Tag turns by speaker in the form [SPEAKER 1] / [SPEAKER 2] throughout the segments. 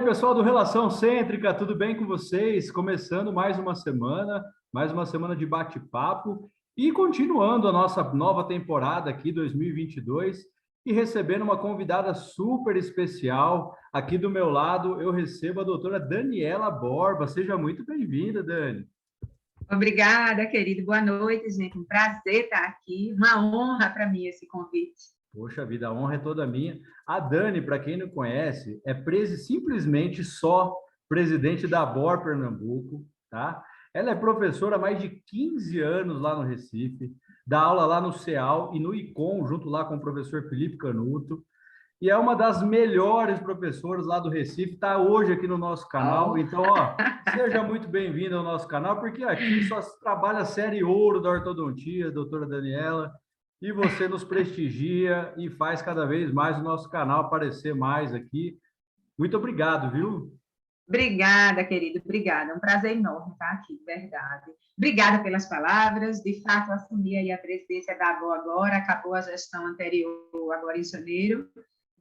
[SPEAKER 1] Pessoal do Relação Cêntrica, tudo bem com vocês? Começando mais uma semana de bate-papo e continuando a nossa nova temporada aqui, 2022, e recebendo uma convidada super especial. Aqui do meu lado, eu recebo a doutora Daniela Borba. Seja muito bem-vinda, Dani.
[SPEAKER 2] Obrigada, querido. Boa noite, gente. Um prazer estar aqui. Uma honra para mim esse convite.
[SPEAKER 1] Poxa vida, a honra é toda minha. A Dani, para quem não conhece, é simplesmente só presidente da BOR Pernambuco, tá? Ela é professora há mais de 15 anos lá no Recife, dá aula lá no CEAL e no ICOM, junto lá com o professor Felipe Canuto, e é uma das melhores professoras lá do Recife, está hoje aqui no nosso canal. Então, ó, seja muito bem-vindo ao nosso canal, porque aqui só se trabalha a série ouro da ortodontia, doutora Daniela, e você nos prestigia e faz cada vez mais o nosso canal aparecer mais aqui. Muito obrigado, viu?
[SPEAKER 2] Obrigada, querido. Obrigada. É um prazer enorme estar aqui, de verdade. Obrigada pelas palavras. De fato, assumi aí a presidência da ABO agora, acabou a gestão anterior agora em janeiro,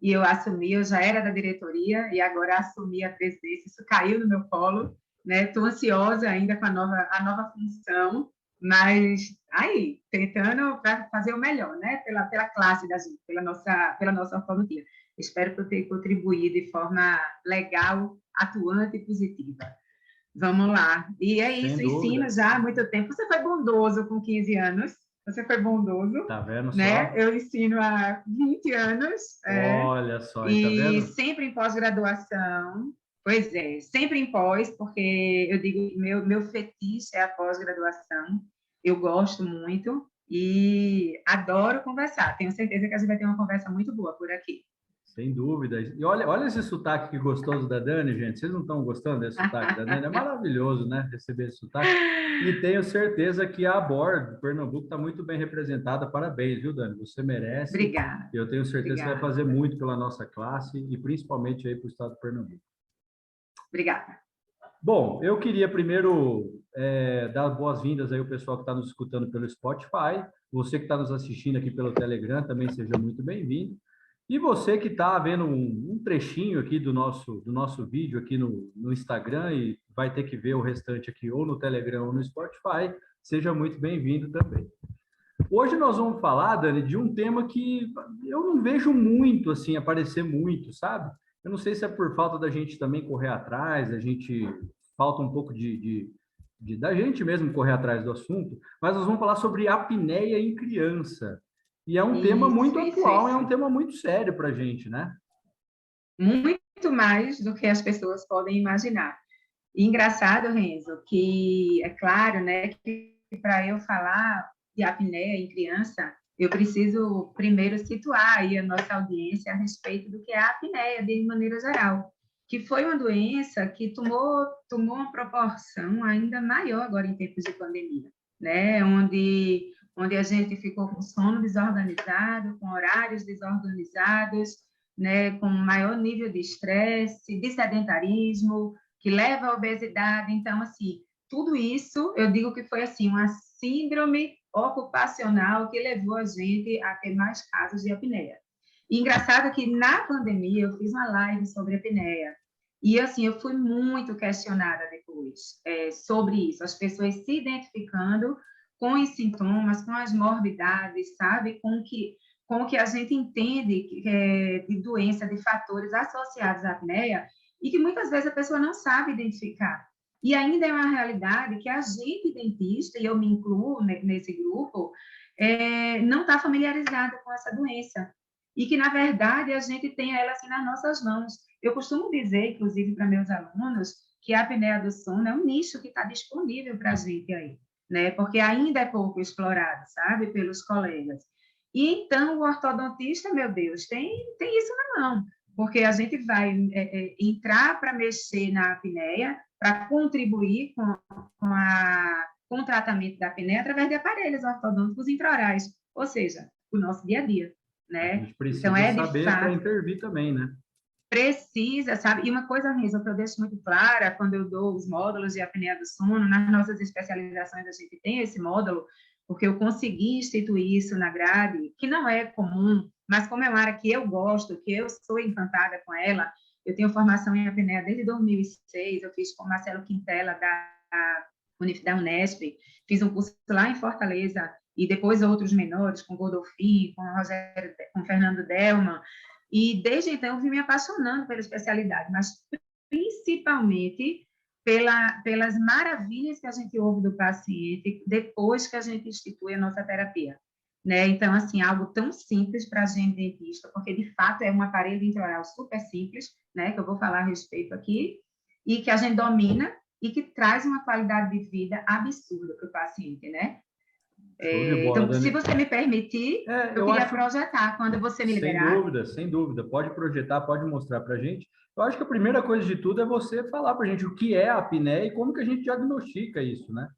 [SPEAKER 2] e eu assumi, eu já era da diretoria, e agora assumi a presidência. Isso caiu no meu colo, né? Estou ansiosa ainda com a nova função, mas aí, tentando para fazer o melhor, né? Pela classe da gente, pela nossa ortodontia. Espero que eu tenha contribuído de forma legal, atuante e positiva. Vamos lá. E é isso, ensino já há muito tempo. Você foi bondoso com 15 anos. Você foi bondoso.
[SPEAKER 1] Tá vendo
[SPEAKER 2] né?
[SPEAKER 1] só?
[SPEAKER 2] Eu ensino há 20 anos.
[SPEAKER 1] Olha só, e tá
[SPEAKER 2] E
[SPEAKER 1] vendo?
[SPEAKER 2] sempre em pós-graduação. Pois é, sempre em pós, porque eu digo que meu fetiche é a pós-graduação. Eu gosto muito e adoro conversar. Tenho certeza que a gente vai ter uma conversa muito boa por aqui.
[SPEAKER 1] Sem dúvida. E olha esse sotaque que gostoso da Dani, gente. Vocês não estão gostando desse sotaque da Dani? É maravilhoso, né? Receber esse sotaque. E tenho certeza que a ABOR de Pernambuco está muito bem representada. Parabéns, viu, Dani? Você merece.
[SPEAKER 2] Obrigada.
[SPEAKER 1] Eu tenho certeza que você vai fazer muito pela nossa classe e principalmente aí para o estado de Pernambuco.
[SPEAKER 2] Obrigada.
[SPEAKER 1] Bom, eu queria primeiro dar boas-vindas aí ao pessoal que está nos escutando pelo Spotify. Você que está nos assistindo aqui pelo Telegram também seja muito bem-vindo. E você que está vendo um trechinho aqui do nosso vídeo aqui no Instagram e vai ter que ver o restante aqui ou no Telegram ou no Spotify, seja muito bem-vindo também. Hoje nós vamos falar, Dani, de um tema que eu não vejo muito, assim, aparecer muito, sabe? Eu não sei se é por falta da gente também correr atrás, falta um pouco da gente mesmo correr atrás do assunto, mas nós vamos falar sobre apneia em criança. E é um tema muito atual, é um tema muito sério para a gente, né?
[SPEAKER 2] Muito mais do que as pessoas podem imaginar. E engraçado, Renzo, que é claro, né, que para eu falar de apneia em criança, eu preciso primeiro situar aí a nossa audiência a respeito do que é a apneia de maneira geral, que foi uma doença que tomou uma proporção ainda maior agora em tempos de pandemia, né, onde a gente ficou com sono desorganizado, com horários desorganizados, né, com maior nível de estresse, de sedentarismo, que leva à obesidade. Então, assim, tudo isso, eu digo que foi, assim, uma síndrome ocupacional que levou a gente a ter mais casos de apneia. E engraçado que, na pandemia, eu fiz uma live sobre apneia. E, assim, eu fui muito questionada depois sobre isso. As pessoas se identificando com os sintomas, com as morbidades, sabe? Com o que a gente entende de doença, de fatores associados à apneia, e que muitas vezes a pessoa não sabe identificar. E ainda é uma realidade que a gente, dentista, e eu me incluo nesse grupo, não está familiarizado com essa doença. E que, na verdade, a gente tem ela assim nas nossas mãos. Eu costumo dizer, inclusive, para meus alunos, que a apneia do sono é um nicho que está disponível para a gente aí, né? Porque ainda é pouco explorado, sabe, pelos colegas. E então o ortodontista, meu Deus, tem isso na mão, porque a gente vai entrar para mexer na apneia, para contribuir com o tratamento da apneia através de aparelhos ortodônticos intraorais, ou seja, o nosso dia a dia, né?
[SPEAKER 1] A gente precisa
[SPEAKER 2] então,
[SPEAKER 1] saber para intervir também, né?
[SPEAKER 2] Precisa, sabe? E uma coisa mesmo que eu deixo muito clara quando eu dou os módulos de apneia do sono, nas nossas especializações a gente tem esse módulo, porque eu consegui instituir isso na grade, que não é comum, mas como é uma área que eu gosto, que eu sou encantada com ela, Eu tenho formação em apneia desde 2006, eu fiz com Marcelo Quintela, da Unesp, fiz um curso lá em Fortaleza, e depois outros menores, com Godolfin, com Fernando Delman, e desde então eu vim me apaixonando pela especialidade, mas principalmente pelas maravilhas que a gente ouve do paciente depois que a gente institui a nossa terapia. Né? Então, assim, algo tão simples para a gente dentista, porque de fato é um aparelho intraoral super simples, né, que eu vou falar a respeito aqui, e que a gente domina e que traz uma qualidade de vida absurda para o paciente, né?
[SPEAKER 1] Show de bola,
[SPEAKER 2] Então, se
[SPEAKER 1] Dani.
[SPEAKER 2] você me permitir, eu
[SPEAKER 1] Eu
[SPEAKER 2] queria
[SPEAKER 1] acho,
[SPEAKER 2] projetar, quando você me
[SPEAKER 1] sem
[SPEAKER 2] liberar.
[SPEAKER 1] dúvida, sem dúvida. Pode projetar, pode mostrar para a gente. Eu acho que a primeira coisa de tudo é você falar para a gente o que é a apneia e como que a gente diagnostica isso, né?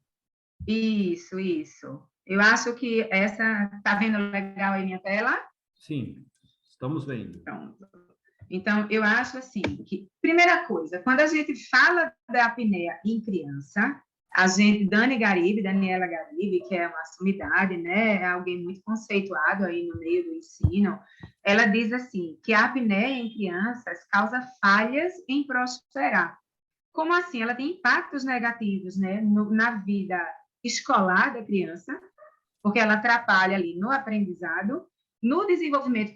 [SPEAKER 2] Isso, isso. Eu acho que essa... Tá vendo legal aí minha tela?
[SPEAKER 1] Sim, estamos vendo.
[SPEAKER 2] Pronto. Então, eu acho assim que, primeira coisa, quando a gente fala da apneia em criança, a gente, Daniela Garibe, que é uma sumidade, né, é alguém muito conceituado aí no meio do ensino, ela diz assim, que a apneia em crianças causa falhas em prosperar. Como assim? Ela tem impactos negativos, né, na vida escolar da criança, porque ela atrapalha ali no aprendizado, no desenvolvimento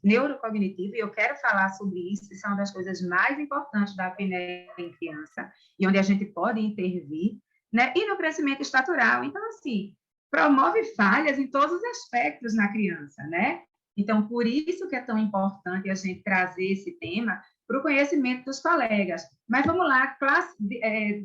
[SPEAKER 2] neurocognitivo, e eu quero falar sobre isso, isso é uma das coisas mais importantes da apneia em criança, e onde a gente pode intervir, né? E no crescimento estatural. Então, assim, promove falhas em todos os aspectos na criança, né? Então, por isso que é tão importante a gente trazer esse tema para o conhecimento dos colegas. Mas vamos lá,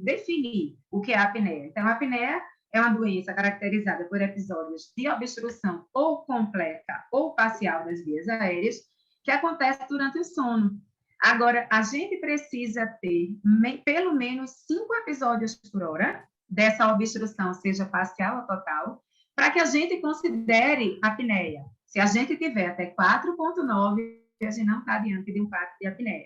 [SPEAKER 2] definir o que é a apneia. Então, a apneia é uma doença caracterizada por episódios de obstrução ou completa ou parcial das vias aéreas que acontece durante o sono. Agora, a gente precisa ter pelo menos 5 episódios por hora dessa obstrução, seja parcial ou total, para que a gente considere apneia. Se a gente tiver até 4,9, a gente não está diante de um quadro de apneia.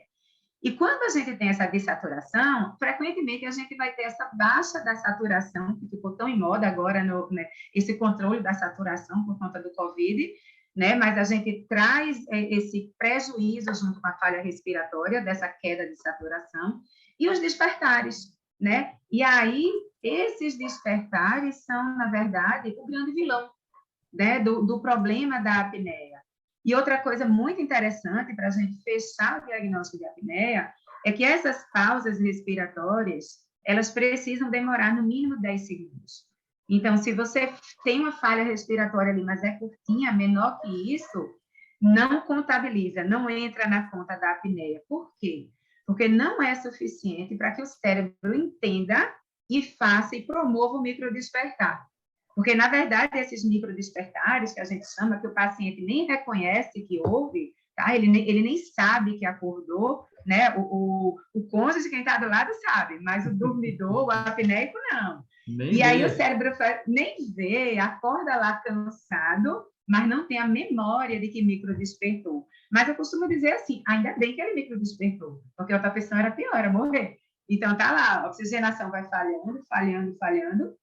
[SPEAKER 2] E quando a gente tem essa dessaturação, frequentemente a gente vai ter essa baixa da saturação, que ficou tão em moda agora, né, esse controle da saturação por conta do Covid, né, mas a gente traz esse prejuízo junto com a falha respiratória, dessa queda de saturação, e os despertares, né? E aí, esses despertares são, na verdade, o grande vilão, né, do problema da apneia. E outra coisa muito interessante para a gente fechar o diagnóstico de apneia é que essas pausas respiratórias, elas precisam demorar no mínimo 10 segundos. Então, se você tem uma falha respiratória ali, mas é curtinha, menor que isso, não contabiliza, não entra na conta da apneia. Por quê? Porque não é suficiente para que o cérebro entenda e faça e promova o microdespertar. Porque, na verdade, esses microdespertares, que a gente chama, que o paciente nem reconhece que houve, tá? Ele nem sabe que acordou, né? O cônjuge, quem está do lado, sabe, mas o dormidor, o apneico, não.
[SPEAKER 1] Nem
[SPEAKER 2] e
[SPEAKER 1] vê.
[SPEAKER 2] aí o cérebro nem vê, acorda lá cansado, mas não tem a memória de que microdespertou. Mas eu costumo dizer assim, ainda bem que ele microdespertou, porque a outra pessoa era pior, era morrer. Então, tá lá, a oxigenação vai falhando,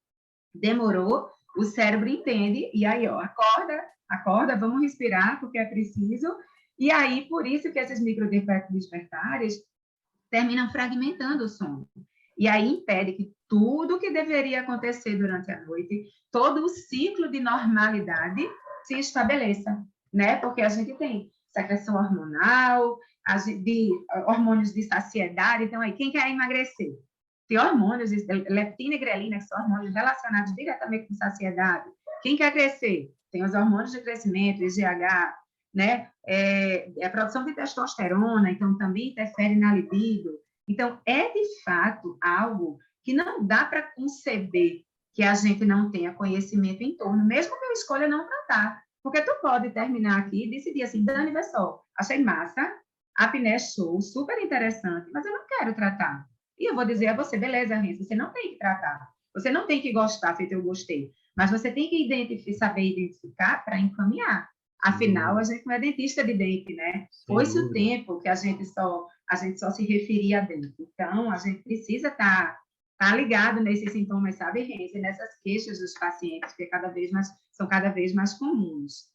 [SPEAKER 2] demorou, o cérebro entende, e aí, ó, acorda, vamos respirar, porque é preciso, e aí, por isso que esses microdespertares terminam fragmentando o sono. E aí impede que tudo que deveria acontecer durante a noite, todo o ciclo de normalidade se estabeleça, né? Porque a gente tem secreção hormonal, hormônios de saciedade, então aí, quem quer emagrecer? Tem hormônios, leptina e grelina, que são hormônios relacionados diretamente com saciedade. Quem quer crescer? Tem os hormônios de crescimento, IGH, né? A produção de testosterona, então, também interfere na libido. Então, é, de fato, algo que não dá para conceber que a gente não tenha conhecimento em torno, mesmo que eu escolha não tratar. Porque tu pode terminar aqui e decidir assim, Dani, vê só, achei massa, apneia show, super interessante, mas eu não quero tratar. E eu vou dizer a você, beleza, Renzo, você não tem que tratar. Você não tem que gostar, feito eu gostei. Mas você tem que saber identificar para encaminhar. Afinal, a gente não é dentista de dente, né? Foi-se o tempo que a gente só se referia a dente. Então, a gente precisa estar ligado nesses sintomas, sabe, Renzo? E nessas queixas dos pacientes, que são cada vez mais comuns.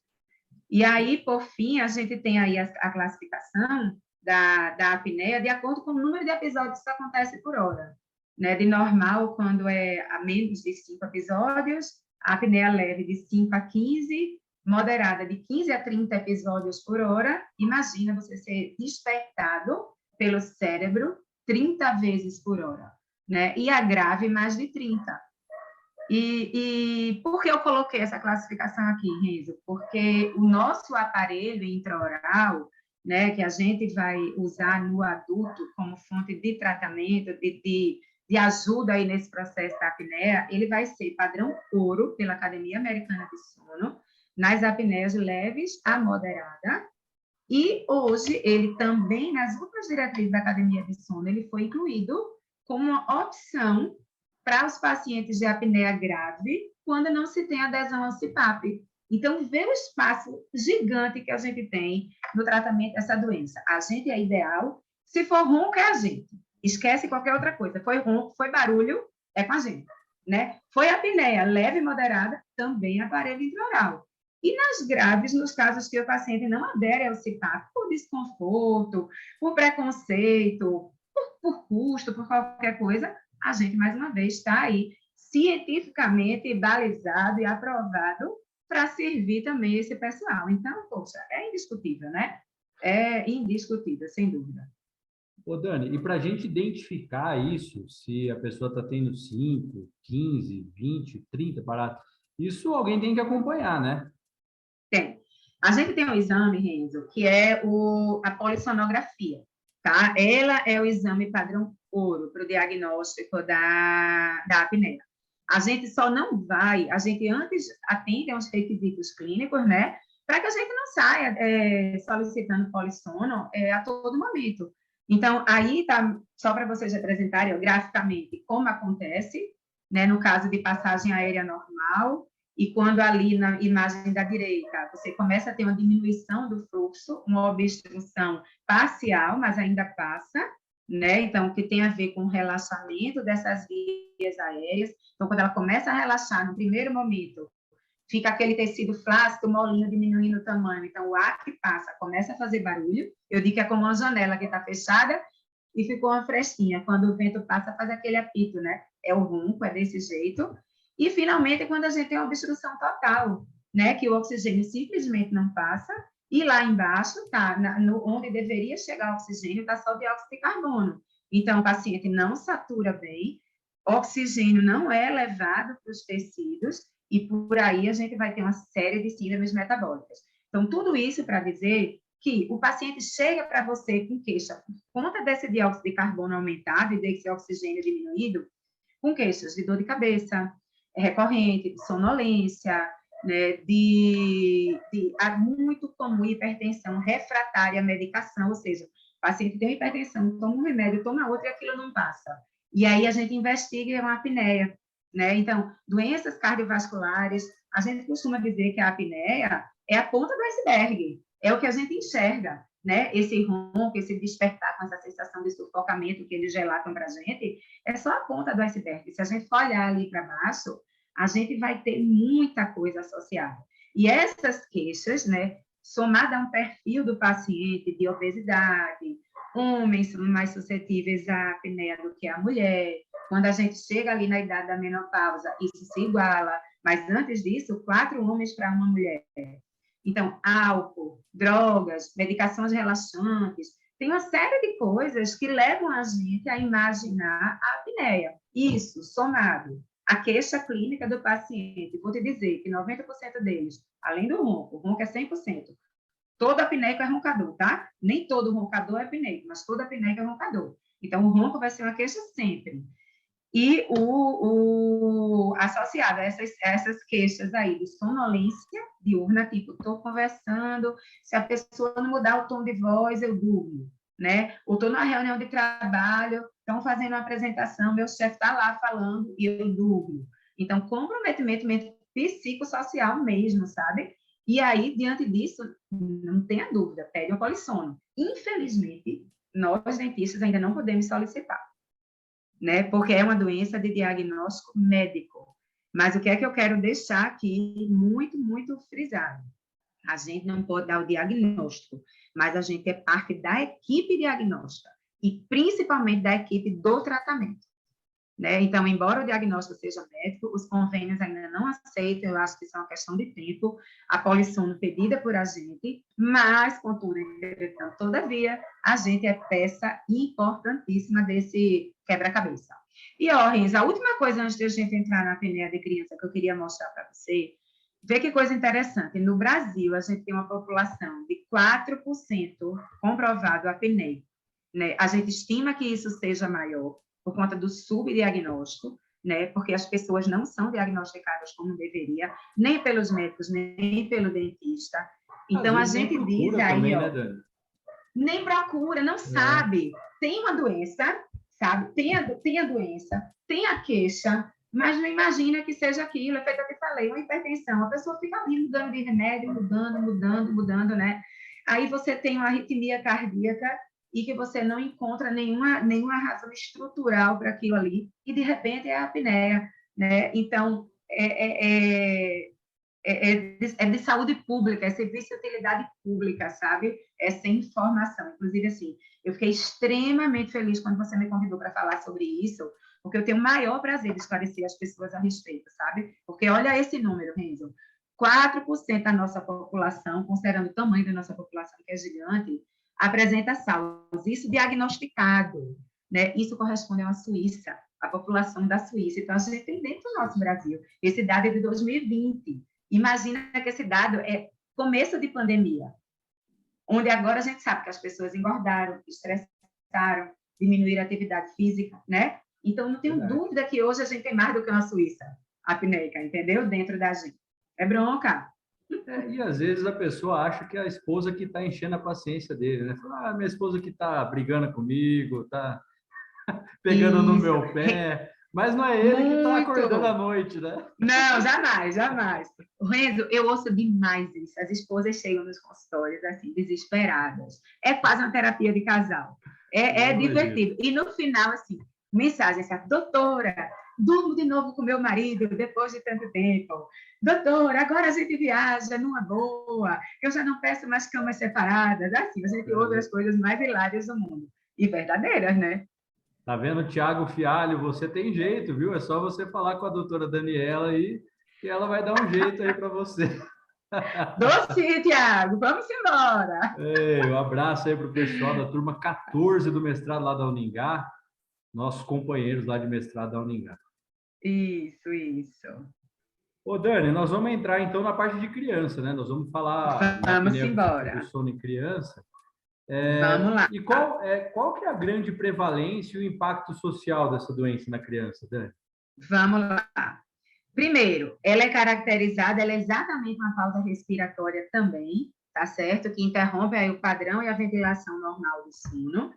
[SPEAKER 2] E aí, por fim, a gente tem aí a classificação da apneia de acordo com o número de episódios que acontece por hora. Né? De normal, quando é a menos de 5 episódios, a apneia leve de 5 a 15, moderada de 15 a 30 episódios por hora. Imagina você ser despertado pelo cérebro 30 vezes por hora, né? E a grave, mais de 30. E por que eu coloquei essa classificação aqui, Renzo? Porque o nosso aparelho intraoral, né, que a gente vai usar no adulto como fonte de tratamento, de ajuda aí nesse processo da apneia, ele vai ser padrão ouro pela Academia Americana de Sono, nas apneias leves a moderada, e hoje ele também, nas últimas diretrizes da Academia de Sono, ele foi incluído como uma opção para os pacientes de apneia grave, quando não se tem adesão ao CPAP. Então, vê o espaço gigante que a gente tem no tratamento dessa doença. A gente é ideal, se for ronco, é a gente. Esquece qualquer outra coisa. Foi ronco, foi barulho, é com a gente. Né? Foi apneia leve e moderada, também aparelho intraoral. E nas graves, nos casos que o paciente não adere ao CPAP por desconforto, por preconceito, por custo, por qualquer coisa, a gente, mais uma vez, está aí cientificamente balizado e aprovado para servir também esse pessoal. Então, poxa, é indiscutível, né? É indiscutível, sem dúvida.
[SPEAKER 1] Ô, Dani, e para a gente identificar isso, se a pessoa está tendo 5, 15, 20, 30 paradas, isso alguém tem que acompanhar, né?
[SPEAKER 2] Tem. A gente tem um exame, Renzo, que é a polissonografia, tá? Ela é o exame padrão ouro para o diagnóstico da apneia. A gente só não vai, a gente antes atende aos requisitos clínicos, né? Para que a gente não saia solicitando polissono a todo momento. Então, aí tá, só para vocês representarem graficamente como acontece, né? No caso de passagem aérea normal, e quando ali na imagem da direita você começa a ter uma diminuição do fluxo, uma obstrução parcial, mas ainda passa, né? Então, que tem a ver com o relaxamento dessas vias aéreas. Então, quando ela começa a relaxar, no primeiro momento, fica aquele tecido flácido, molinho, diminuindo o tamanho. Então, o ar que passa começa a fazer barulho. Eu digo que é como uma janela que está fechada e ficou uma frestinha. Quando o vento passa, faz aquele apito, né? É o ronco, é desse jeito. E, finalmente, quando a gente tem uma obstrução total, né? Que o oxigênio simplesmente não passa, e lá embaixo, tá, onde deveria chegar o oxigênio, está só dióxido de carbono. Então, o paciente não satura bem, oxigênio não é levado para os tecidos, e por aí a gente vai ter uma série de síndromes metabólicas. Então, tudo isso para dizer que o paciente chega para você com queixa por conta desse dióxido de carbono aumentado e desse oxigênio diminuído, com queixas de dor de cabeça recorrente, de sonolência, né, muito comum hipertensão refratária à medicação, ou seja, o paciente tem hipertensão, toma um remédio, toma outro e aquilo não passa. E aí a gente investiga uma apneia, né? Então, doenças cardiovasculares, a gente costuma dizer que a apneia é a ponta do iceberg, é o que a gente enxerga, né? Esse ronco, esse despertar com essa sensação de sufocamento que eles relatam para a gente, é só a ponta do iceberg. Se a gente for olhar ali para baixo, a gente vai ter muita coisa associada. E essas queixas, né, somada a um perfil do paciente de obesidade, homens são mais suscetíveis à apneia do que a mulher. Quando a gente chega ali na idade da menopausa, isso se iguala, mas antes disso, 4 homens para uma mulher. Então, álcool, drogas, medicações relaxantes, tem uma série de coisas que levam a gente a imaginar a apneia. Isso, somado à queixa clínica do paciente, vou te dizer que 90% deles, além do ronco, o ronco é 100%, todo apneico é roncador, tá? Nem todo roncador é apneico, mas todo apneico é roncador. Então, o ronco vai ser uma queixa sempre. E associado a essas queixas aí de sonolência diurna, tipo, estou conversando, se a pessoa não mudar o tom de voz, eu durmo, né? Ou estou numa reunião de trabalho, estão fazendo uma apresentação, meu chefe está lá falando e eu durmo. Então, comprometimento psicossocial mesmo, sabe? E aí, diante disso, não tenha dúvida, pede um polissono. Infelizmente, nós dentistas ainda não podemos solicitar, né? Porque é uma doença de diagnóstico médico. Mas o que é que eu quero deixar aqui muito, muito frisado, A gente não pode dar o diagnóstico, mas a gente é parte da equipe diagnóstica e principalmente da equipe do tratamento. Né? Então, embora o diagnóstico seja médico, os convênios ainda não aceitam, eu acho que isso é uma questão de tempo, a polissono pedida por a gente, mas, contudo, entretanto, todavia, a gente é peça importantíssima desse quebra-cabeça. E, ó, Renzo, a última coisa antes de a gente entrar na apneia de criança que eu queria mostrar para você, vê que coisa interessante, no Brasil, a gente tem uma população de 4% comprovado apneico, né? A gente estima que isso seja maior, por conta do subdiagnóstico, né? Porque as pessoas não são diagnosticadas como deveria, nem pelos médicos, nem pelo dentista. Então, a gente diz aí,
[SPEAKER 1] também,
[SPEAKER 2] ó,
[SPEAKER 1] né, Dani?
[SPEAKER 2] nem procura, não sabe. Tem uma doença, sabe? Tem a doença, tem a queixa, mas não imagina que seja aquilo. É feito o que eu falei, uma hipertensão. A pessoa fica ali mudando de remédio, mudando, né? Aí você tem uma arritmia cardíaca e que você não encontra nenhuma razão estrutural para aquilo ali, e de repente é a apneia, né? Então, é de saúde pública, é serviço de utilidade pública, sabe? Essa informação. Inclusive, assim, eu fiquei extremamente feliz quando você me convidou para falar sobre isso, porque eu tenho o maior prazer de esclarecer as pessoas a respeito, sabe? Porque olha esse número, Renzo. 4% da nossa população, considerando o tamanho da nossa população, que é gigante, apresenta SARS. Isso diagnosticado, né? Isso corresponde a uma Suíça, a população da Suíça. Então, a gente tem dentro do nosso Brasil. Esse dado é de 2020. Imagina que esse dado é começo de pandemia, onde agora a gente sabe que as pessoas engordaram, estressaram, diminuíram a atividade física, né? Então, não tenho dúvida que hoje a gente tem mais do que uma Suíça apneica, entendeu? Dentro da gente. É bronca.
[SPEAKER 1] E às vezes a pessoa acha que é a esposa que está enchendo a paciência dele, né? Fala, minha esposa que está brigando comigo, está pegando no meu pé, mas não é ele que está acordando à noite, né?
[SPEAKER 2] Não, jamais. Renzo, eu ouço demais isso. As esposas chegam nos consultórios, assim, desesperadas. É quase uma terapia de casal. É divertido. E no final, assim, mensagem assim, doutora, durmo de novo com meu marido depois de tanto tempo. Doutora, agora a gente viaja numa boa, eu já não peço mais camas separadas. Assim, a gente ouve as coisas mais hilárias do mundo. E verdadeiras, né?
[SPEAKER 1] Tá vendo, Tiago Fialho? Você tem jeito, viu? É só você falar com a doutora Daniela aí, que ela vai dar um jeito aí para você.
[SPEAKER 2] Doce, Tiago, vamos embora.
[SPEAKER 1] Um abraço aí para o pessoal da turma 14 do mestrado lá da Uningá, nossos companheiros lá de mestrado da Uningá.
[SPEAKER 2] Isso.
[SPEAKER 1] Ô, Dani, nós vamos entrar então na parte de criança, né? Nós vamos falar da
[SPEAKER 2] Vamos
[SPEAKER 1] apneia
[SPEAKER 2] embora.
[SPEAKER 1] do sono em criança.
[SPEAKER 2] Vamos lá.
[SPEAKER 1] E qual que é a grande prevalência e o impacto social dessa doença na criança, Dani?
[SPEAKER 2] Vamos lá. Primeiro, ela é caracterizada, ela é exatamente uma falta respiratória também, tá certo? Que interrompe aí o padrão e a ventilação normal do sono.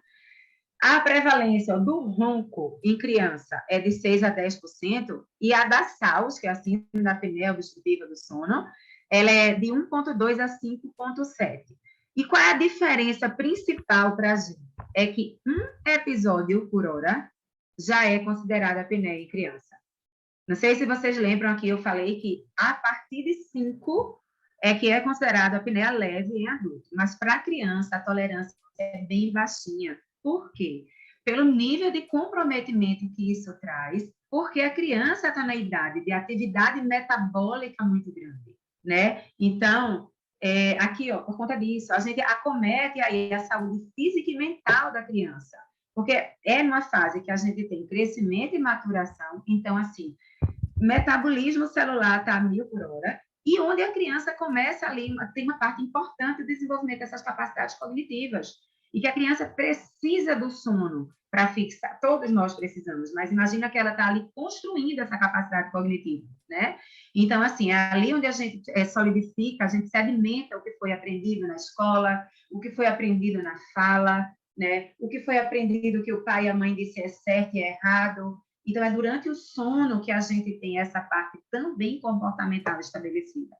[SPEAKER 2] A prevalência do ronco em criança é de 6 a 10%, e a da SALS, que é a síndrome da apneia obstrutiva do sono, ela é de 1,2 a 5,7. E qual é a diferença principal para a gente? É que um episódio por hora já é considerado apneia em criança. Não sei se vocês lembram aqui, eu falei que a partir de 5 é que é considerado apneia leve em adulto, mas para criança a tolerância é bem baixinha. Por quê? Pelo nível de comprometimento que isso traz, porque a criança está na idade de atividade metabólica muito grande, né? Então, aqui, ó, por conta disso, a gente acomete aí a saúde física e mental da criança, porque é numa fase que a gente tem crescimento e maturação, então, assim, metabolismo celular está a 1000 por hora, e onde a criança começa ali, tem uma parte importante do desenvolvimento dessas capacidades cognitivas, e que a criança precisa do sono para fixar, todos nós precisamos, mas imagina que ela está ali construindo essa capacidade cognitiva, né? Então, assim, é ali onde a gente solidifica, a gente sedimenta o que foi aprendido na escola, o que foi aprendido na fala, né? O que foi aprendido que o pai e a mãe disse é certo e é errado. Então, é durante o sono que a gente tem essa parte também comportamental estabelecida.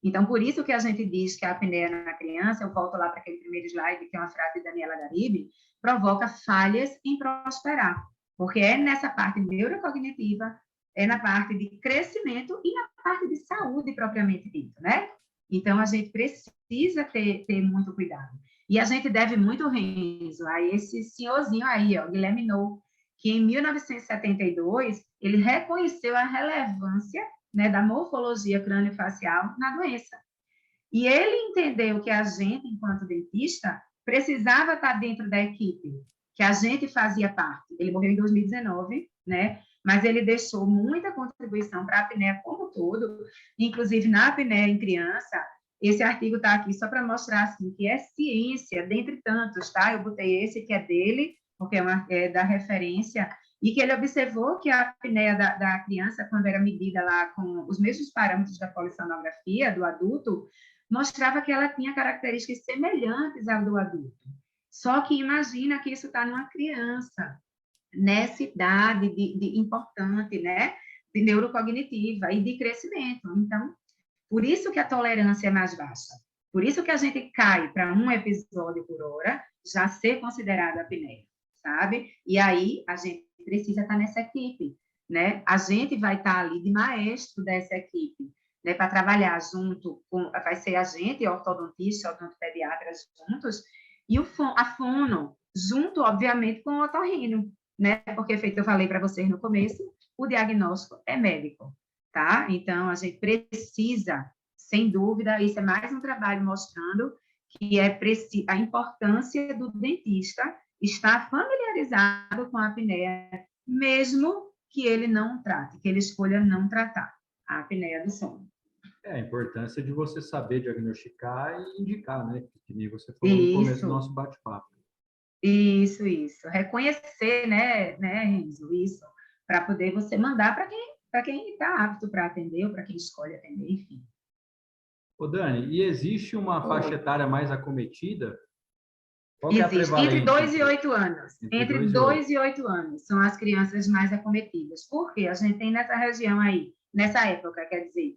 [SPEAKER 2] Então, por isso que a gente diz que a apneia na criança, eu volto lá para aquele primeiro slide, que é uma frase de Daniela Garibe, provoca falhas em prosperar, porque é nessa parte neurocognitiva, é na parte de crescimento e na parte de saúde propriamente dita, né? Então, a gente precisa ter muito cuidado. E a gente deve muito, Renzo, a esse senhorzinho aí, ó, Guilherme Nou, que em 1972 ele reconheceu a relevância, né, da morfologia crâniofacial na doença. E ele entendeu que a gente, enquanto dentista, precisava estar dentro da equipe, que a gente fazia parte. Ele morreu em 2019, né? Mas ele deixou muita contribuição para a apneia como um todo, inclusive na apneia em criança. Esse artigo está aqui só para mostrar assim, que é ciência, dentre tantos, tá? Eu botei esse que é dele, porque é da referência, e que ele observou que a apneia da criança, quando era medida lá com os mesmos parâmetros da polissonografia do adulto, mostrava que ela tinha características semelhantes à do adulto. Só que imagina que isso está numa criança, nessa idade importante, né? De neurocognitiva e de crescimento. Então, por isso que a tolerância é mais baixa. Por isso que a gente cai para um episódio por hora, já ser considerado apneia, sabe? E aí, a gente precisa estar nessa equipe, né? A gente vai estar ali de maestro dessa equipe, né, para trabalhar junto com, vai ser a gente, ortodontista, odontopediatras juntos, e a fono, junto, obviamente, com o otorrino, né, porque, feito eu falei para vocês no começo, o diagnóstico é médico, tá? Então, a gente precisa, sem dúvida, isso é mais um trabalho mostrando que é a importância do dentista estar familiarizado com a apneia, mesmo que ele não trate, que ele escolha não tratar a apneia do sono.
[SPEAKER 1] A importância de você saber diagnosticar e indicar, né? Que nem você falou no começo do nosso bate-papo.
[SPEAKER 2] Isso. Reconhecer, né, Renzo, isso, para poder você mandar para quem está apto para atender, ou para quem escolhe atender, enfim.
[SPEAKER 1] Ô, Dani, e existe uma faixa etária mais acometida? Qual que é a
[SPEAKER 2] Existe,
[SPEAKER 1] prevalência?
[SPEAKER 2] entre 2 e 8 anos. Entre 2
[SPEAKER 1] e
[SPEAKER 2] 8 anos são as crianças mais acometidas. Por quê? A gente tem nessa região aí, nessa época, quer dizer,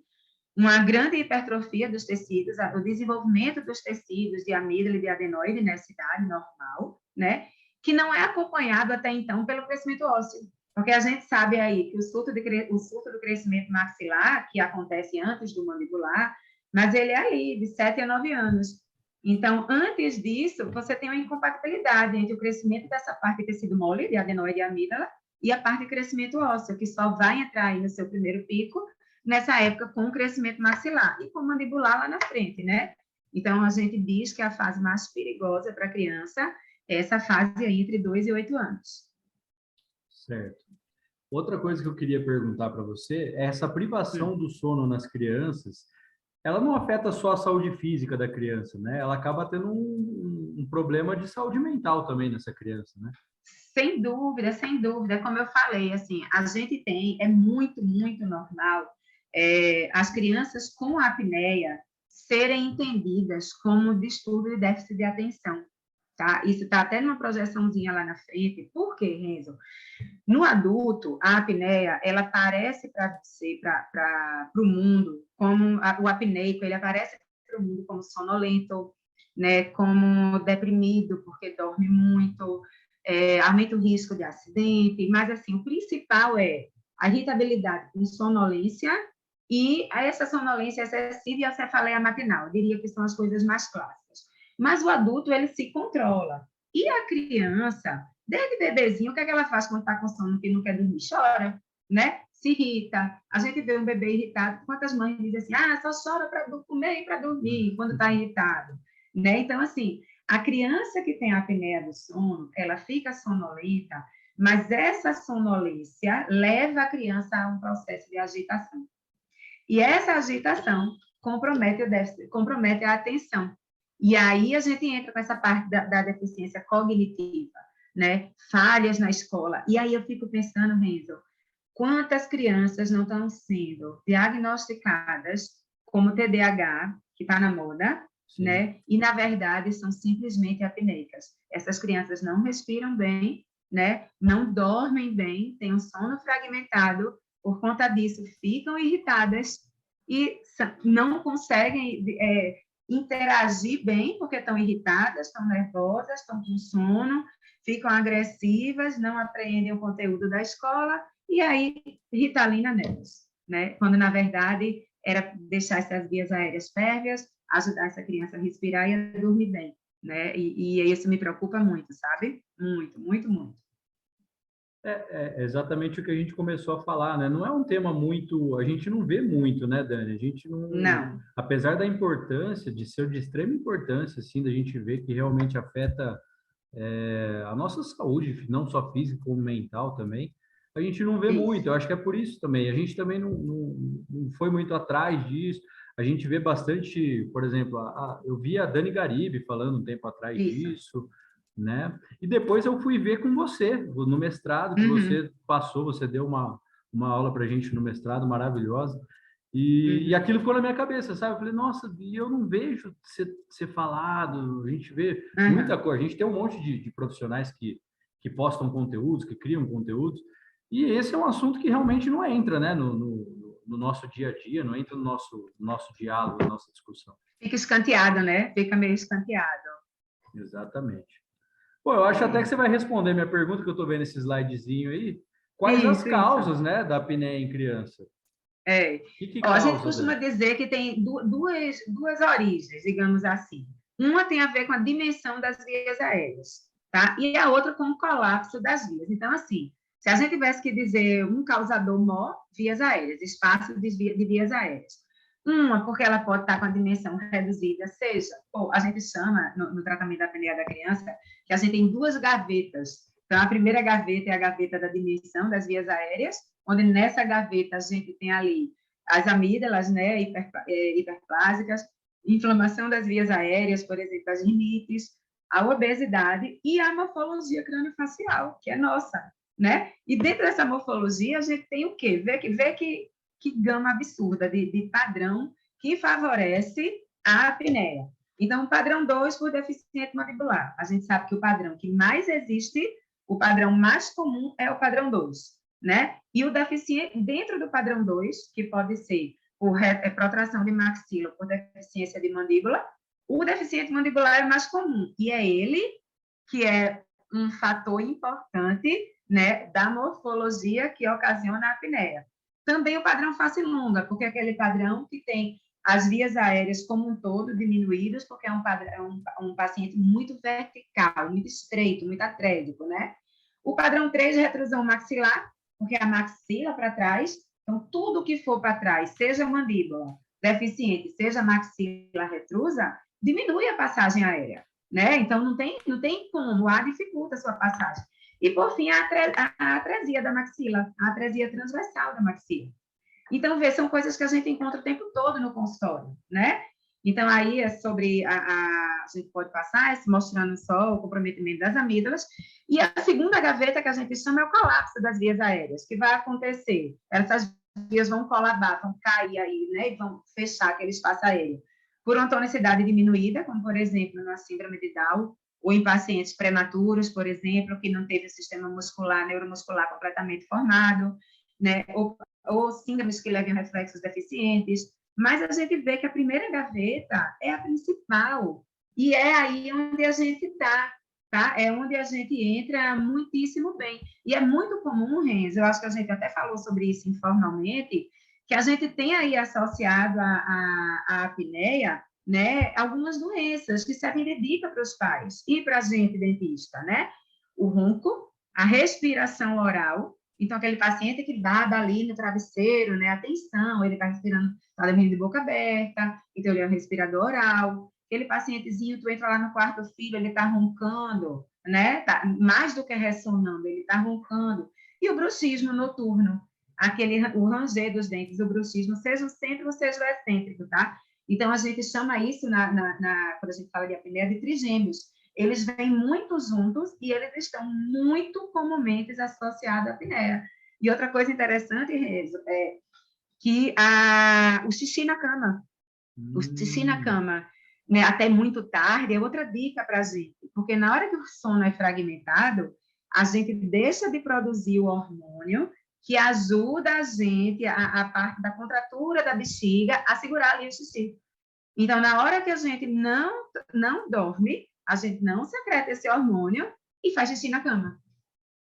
[SPEAKER 2] uma grande hipertrofia dos tecidos, o desenvolvimento dos tecidos de amígdala e de adenoide nessa idade normal, né? Que não é acompanhado até então pelo crescimento ósseo. Porque a gente sabe aí que o surto do crescimento maxilar, que acontece antes do mandibular, mas ele é ali, de 7 a 9 anos. Então, antes disso, você tem uma incompatibilidade entre o crescimento dessa parte de tecido mole, de adenoide e amígdala, e a parte de crescimento ósseo, que só vai entrar aí no seu primeiro pico, nessa época, com o crescimento maxilar e com o mandibular lá na frente, né? Então, a gente diz que a fase mais perigosa para a criança é essa fase aí entre 2 e 8 anos.
[SPEAKER 1] Certo. Outra coisa que eu queria perguntar para você é essa privação do sono nas crianças, ela não afeta só a saúde física da criança, né? Ela acaba tendo um problema de saúde mental também nessa criança, né?
[SPEAKER 2] Sem dúvida, sem dúvida. Como eu falei, assim, a gente tem, é muito, muito normal as crianças com apneia serem entendidas como distúrbio de déficit de atenção, tá? Isso está até numa projeçãozinha lá na frente. Por quê, Renzo? No adulto, a apneia, ela aparece para você, para o mundo, como o apneico, ele aparece para o mundo como sonolento, né, como deprimido, porque dorme muito, aumenta o risco de acidente, mas, assim, o principal é a irritabilidade com sonolência e essa sonolência excessiva e a cefaleia matinal. Eu diria que são as coisas mais clássicas. Mas o adulto, ele se controla. E a criança, desde bebezinho, o que é que ela faz quando está com sono que não quer dormir? Chora, né? Se irrita. A gente vê um bebê irritado. Quantas mães dizem assim, só chora para comer e para dormir, quando está irritado, né? Então, assim, a criança que tem a apneia do sono, ela fica sonolenta, mas essa sonolência leva a criança a um processo de agitação. E essa agitação compromete a atenção. E aí a gente entra com essa parte da deficiência cognitiva, né? Falhas na escola. E aí eu fico pensando, Renzo, quantas crianças não estão sendo diagnosticadas como TDAH, que está na moda, né? E, na verdade, são simplesmente apneicas. Essas crianças não respiram bem, né? Não dormem bem, têm um sono fragmentado, por conta disso, ficam irritadas e não conseguem interagir bem, porque estão irritadas, estão nervosas, estão com sono, ficam agressivas, não apreendem o conteúdo da escola, e aí, Ritalina nelas, né? Quando, na verdade, era deixar essas vias aéreas férreas, ajudar essa criança a respirar e a dormir bem, né? E isso me preocupa muito, sabe? Muito, muito, muito.
[SPEAKER 1] É exatamente o que a gente começou a falar, né? Não é um tema muito, a gente não vê muito, né, Dani? A gente não,
[SPEAKER 2] Não,
[SPEAKER 1] apesar da importância, de ser de extrema importância, assim, da gente ver que realmente afeta a nossa saúde, não só física, como mental também, a gente não vê muito.
[SPEAKER 2] isso,
[SPEAKER 1] Eu acho que é por isso também. A gente também não foi muito atrás disso. A gente vê bastante, por exemplo, eu vi a Dani Garibe falando um tempo atrás
[SPEAKER 2] isso.
[SPEAKER 1] disso, né? E depois eu fui ver com você, no mestrado, que
[SPEAKER 2] Uhum,
[SPEAKER 1] você passou, você deu uma aula para a gente no mestrado maravilhosa. E
[SPEAKER 2] uhum,
[SPEAKER 1] aquilo ficou na minha cabeça, sabe? Eu falei, nossa, e eu não vejo ser falado, a gente vê muita
[SPEAKER 2] uhum.
[SPEAKER 1] coisa, a gente tem um monte de profissionais que postam conteúdos, que criam conteúdos, e esse é um assunto que realmente não entra, né, no nosso dia a dia, não entra no nosso diálogo, na nossa discussão.
[SPEAKER 2] Fica escanteado, né? Fica meio escanteado.
[SPEAKER 1] Exatamente. Pô, eu acho até que
[SPEAKER 2] É.
[SPEAKER 1] você vai responder minha pergunta, que eu estou vendo esse slidezinho aí. Quais as
[SPEAKER 2] Isso.
[SPEAKER 1] causas, né, da apneia em criança? O
[SPEAKER 2] É.
[SPEAKER 1] que
[SPEAKER 2] Ó, a gente
[SPEAKER 1] causa,
[SPEAKER 2] costuma
[SPEAKER 1] Dani?
[SPEAKER 2] dizer que tem duas origens, digamos assim. Uma tem a ver com a dimensão das vias aéreas, tá? E a outra com o colapso das vias. Então, assim, se a gente tivesse que dizer um causador maior, vias aéreas, espaço de vias aéreas. Uma, porque ela pode estar com a dimensão reduzida, seja, ou a gente chama, no tratamento da apneia da criança, que a gente tem duas gavetas. Então, a primeira gaveta é a gaveta da dimensão das vias aéreas, onde nessa gaveta a gente tem ali as amígdalas, né, hiperplásicas, inflamação das vias aéreas, por exemplo, as rinites, a obesidade e a morfologia craniofacial, que é nossa, né? E dentro dessa morfologia a gente tem o quê? Vê que gama absurda de padrão que favorece a apneia. Então, o padrão 2 por deficiente mandibular. A gente sabe que o padrão que mais existe, o padrão mais comum é o padrão 2, né? E o deficiente, dentro do padrão 2, que pode ser por protração de maxila, por deficiência de mandíbula, o deficiente mandibular é mais comum, e é ele que é um fator importante, né, da morfologia que ocasiona a apneia. Também o padrão face longa, porque é aquele padrão que tem as vias aéreas como um todo diminuídas, porque é um paciente muito vertical, muito estreito, muito atrésico, né? O padrão 3 é retrusão maxilar, porque a maxila para trás, então tudo que for para trás, seja mandíbula deficiente, seja maxila retrusa, diminui a passagem aérea, né? Então não tem como, a dificulta a sua passagem. E por fim, a atresia da maxila, a atresia transversal da maxila. Então, vê, são coisas que a gente encontra o tempo todo no consultório, né? Então, aí é sobre a gente pode passar mostrando só o comprometimento das amígdalas. E a segunda gaveta que a gente chama é o colapso das vias aéreas, que vai acontecer. Essas vias vão colabar, vão cair aí, né? E vão fechar aquele espaço aéreo. Por uma tonicidade diminuída, como, por exemplo, na síndrome de Down, ou em pacientes prematuros, por exemplo, que não teve o sistema muscular, neuromuscular completamente formado, né? Ou síndromes que levam a reflexos deficientes, mas a gente vê que a primeira gaveta é a principal, e é aí onde a gente está, tá? É onde a gente entra muitíssimo bem. E é muito comum, Renzo, eu acho que a gente até falou sobre isso informalmente, que a gente tem aí associado a apneia, né, algumas doenças que servem de dica para os pais e para a gente, dentista, né? O ronco, a respiração oral, então, aquele paciente que dá ali no travesseiro, né? Atenção, ele está respirando, está dormindo de boca aberta, então ele é um respirador oral. Aquele pacientezinho, tu entra lá no quarto do filho, ele está roncando, né? Tá, mais do que ressonando, ele está roncando. E o bruxismo noturno, o ranger dos dentes, o bruxismo, seja o cêntrico, seja o excêntrico, tá? Então, a gente chama isso, quando a gente fala de apneia, de trigêmeos. Eles vêm muito juntos e eles estão muito comumente associados à apneia. E outra coisa interessante, Rezo, é que o xixi na cama, o xixi na
[SPEAKER 1] Hum,
[SPEAKER 2] cama, né, até muito tarde, é outra dica para a gente, porque na hora que o sono é fragmentado, a gente deixa de produzir o hormônio que ajuda a gente, a parte da contratura da bexiga, a segurar ali o xixi. Então, na hora que a gente não dorme, a gente não secreta esse hormônio e faz xixi na cama.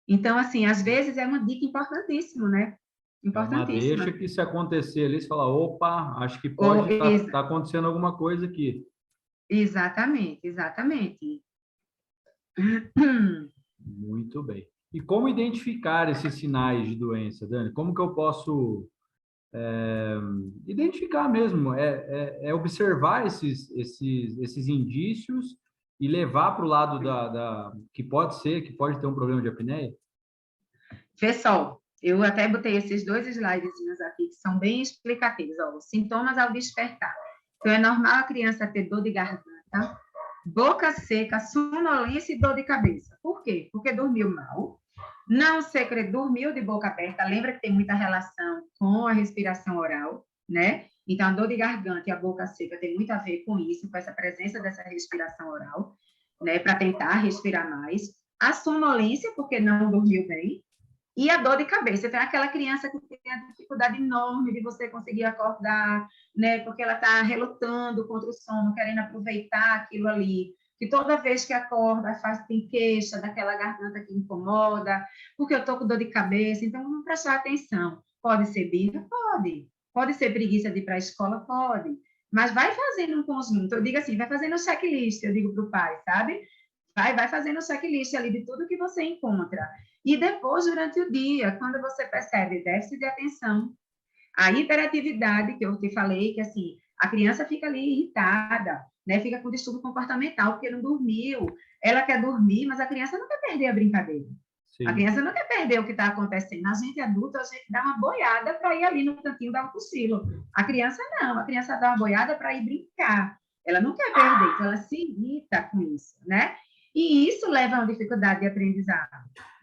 [SPEAKER 2] Então, assim, às vezes é uma dica importantíssima, né?
[SPEAKER 1] É uma deixa
[SPEAKER 2] Importantíssima.
[SPEAKER 1] que se acontecer ali, você fala, opa, acho que
[SPEAKER 2] Ou,
[SPEAKER 1] pode estar acontecendo alguma coisa aqui.
[SPEAKER 2] exatamente, exatamente.
[SPEAKER 1] Muito bem. E como identificar esses sinais de doença, Dani? Como que eu posso identificar mesmo? É observar esses indícios e levar para o lado que pode ser, que pode ter um problema de apneia?
[SPEAKER 2] Pessoal, eu até botei esses dois slidezinhos aqui que são bem explicativos. Ó, os sintomas ao despertar. Então, é normal a criança ter dor de garganta, boca seca, sonolência e dor de cabeça. Por quê? Porque dormiu mal, não dormiu de boca aberta. Lembra que tem muita relação com a respiração oral, né? Então, a dor de garganta e a boca seca tem muito a ver com isso, com essa presença dessa respiração oral, né? Para tentar respirar mais. A sonolência, porque não dormiu bem, e a dor de cabeça. Então, é aquela criança que tem a dificuldade enorme de você conseguir acordar, né? Porque ela está relutando contra o sono, querendo aproveitar aquilo ali. Que toda vez que acorda, tem queixa daquela garganta que incomoda, porque eu estou com dor de cabeça. Então, vamos prestar atenção. Pode ser birra? Pode. Pode ser preguiça de ir para a escola? Pode. Mas vai fazendo um conjunto. Eu digo assim, vai fazendo um checklist, eu digo para o pai, sabe? Vai fazendo o checklist ali de tudo que você encontra. E depois, durante o dia, quando você percebe déficit de atenção, a hiperatividade, que eu te falei, que assim, a criança fica ali irritada, né? Fica com distúrbio comportamental, porque não dormiu. Ela quer dormir, mas a criança não quer perder a brincadeira. A
[SPEAKER 1] Sim.
[SPEAKER 2] criança não quer perder o que está acontecendo. A gente adulto, a gente dá uma boiada para ir ali no cantinho dar um cochilo. A criança não, a criança dá uma boiada para ir brincar. Ela não quer perder, então ela se irrita com isso, né? E isso leva a uma dificuldade de aprendizado.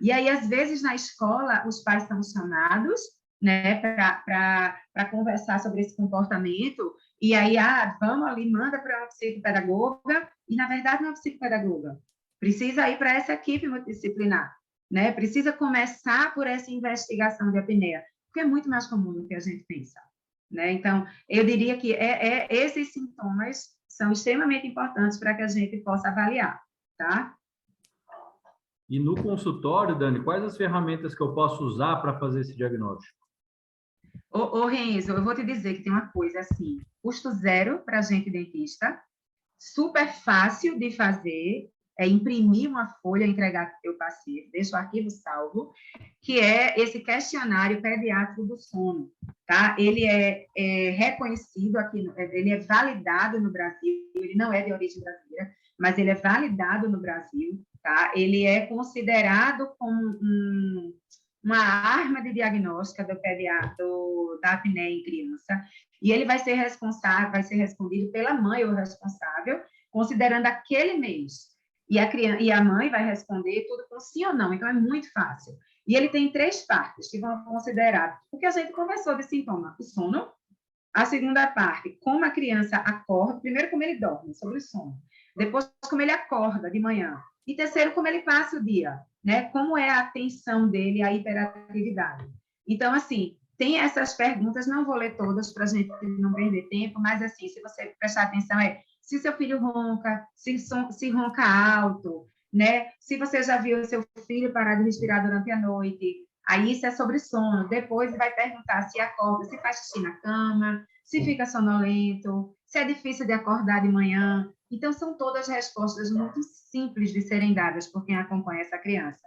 [SPEAKER 2] E aí, às vezes, na escola, os pais são chamados, né, para conversar sobre esse comportamento, e aí, vamos ali, manda para uma psicopedagoga, e, na verdade, não é psicopedagoga. Precisa ir para essa equipe multidisciplinar, né? Precisa começar por essa investigação de apneia, porque é muito mais comum do que a gente pensa, né? Então, eu diria que esses sintomas são extremamente importantes para que a gente possa avaliar, tá?
[SPEAKER 1] E no consultório, Dani, quais as ferramentas que eu posso usar para fazer esse diagnóstico?
[SPEAKER 2] Renzo, eu vou te dizer que tem uma coisa assim, custo zero para a gente dentista, super fácil de fazer, é imprimir uma folha, entregar para o teu paciente, deixa o arquivo salvo, que é esse questionário pediátrico do sono, tá? Ele é reconhecido aqui, ele é validado no Brasil, ele não é de origem brasileira, mas ele é validado no Brasil, tá? Ele é considerado como uma arma de diagnóstica da apneia em criança, e ele vai ser respondido pela mãe ou responsável, considerando aquele mês. E a mãe vai responder tudo com sim ou não, então é muito fácil. E ele tem 3 partes que vão considerar o que a gente conversou de sintoma: o sono, a segunda parte, como a criança acorda, primeiro como ele dorme, sobre o sono, depois como ele acorda de manhã, e terceiro como ele passa o dia, né? Como é a atenção dele, a hiperatividade. Então, assim, tem essas perguntas, não vou ler todas para a gente não perder tempo, mas assim, se você prestar atenção, se seu filho ronca, se ronca alto, né? Se você já viu seu filho parar de respirar durante a noite, aí isso é sobre sono. Depois vai perguntar se acorda, se faz xixi na cama, se fica sonolento, se é difícil de acordar de manhã. Então, são todas respostas muito simples de serem dadas por quem acompanha essa criança.